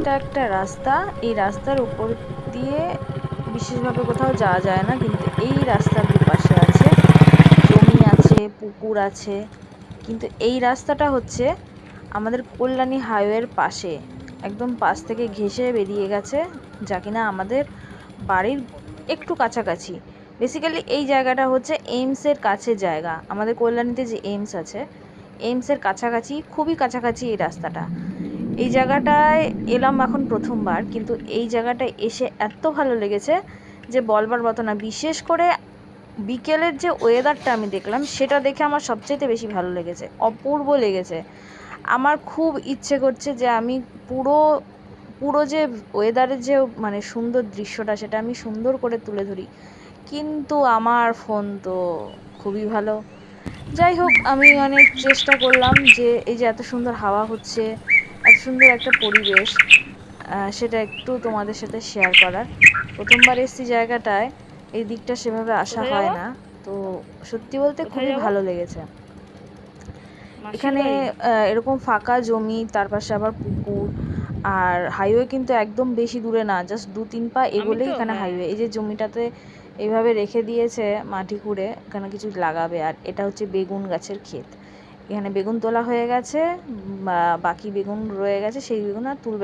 এটা একটা রাস্তা, এই রাস্তার উপর দিয়ে বিশেষভাবে কোথাও যাওয়া যায় না, কিন্তু এই রাস্তার দুপাশে আছে জমি আছে, পুকুর আছে। কিন্তু এই রাস্তাটা হচ্ছে আমাদের কল্যাণী হাইওয়ের পাশে, একদম পাশ থেকে ঘেঁষে বেরিয়ে গেছে, যা কিনা আমাদের বাড়ির একটু কাছাকাছি। বেসিক্যালি এই জায়গাটা হচ্ছে এইমসের কাছে জায়গা, আমাদের কল্যাণীতে যে এইমস আছে, এইমসের কাছাকাছি, খুবই কাছাকাছি এই রাস্তাটা। এই জায়গাটায় এলাম এখন প্রথমবার, কিন্তু এই জায়গাটায় এসে এত ভালো লেগেছে যে বলবার মতো না। বিশেষ করে বিকেলের যে ওয়েদারটা আমি দেখলাম, সেটা দেখে আমার সবচাইতে বেশি ভালো লেগেছে, অপূর্ব লেগেছে। আমার খুব ইচ্ছে করছে যে আমি পুরো পুরো যে ওয়েদারের যে মানে সুন্দর দৃশ্যটা, সেটা আমি সুন্দর করে তুলে ধরি, কিন্তু আমার ফোন তো খুবই ভালো। যাই হোক, আমি অনেক চেষ্টা করলাম যে এই যে এত সুন্দর হাওয়া হচ্ছে, এত সুন্দর একটা পরিবেশ, সেটা একটু তোমাদের সাথে শেয়ার করার। প্রথমবার এসছি জায়গাটায়, এই দিকটা সেভাবে আসা কোথায় হয় যাবা? না, তো সত্যি বলতে কোথায় খুবই যাবা? ভালো লেগেছে। মাসির এখানে বাড়ি? এরকম ফাঁকা জমি, তার পাশে আবার পুকুর, আর হাইওয়ে কিন্তু একদম বেশি দূরে না, জাস্ট 2-3 পা আমি এগোলেই তো এখানে হ্যাঁ। হাইওয়ে। এই যে জমিটাতে এইভাবে রেখে দিয়েছে মাটি খুঁড়ে, এখানে কিছু লাগাবে। আর এটা হচ্ছে বেগুন গাছের ক্ষেত, এখানে বেগুন তোলা হয়ে গেছে, বাকি বেগুন রয়ে গেছে, সেই বেগুন আর তুলবে না।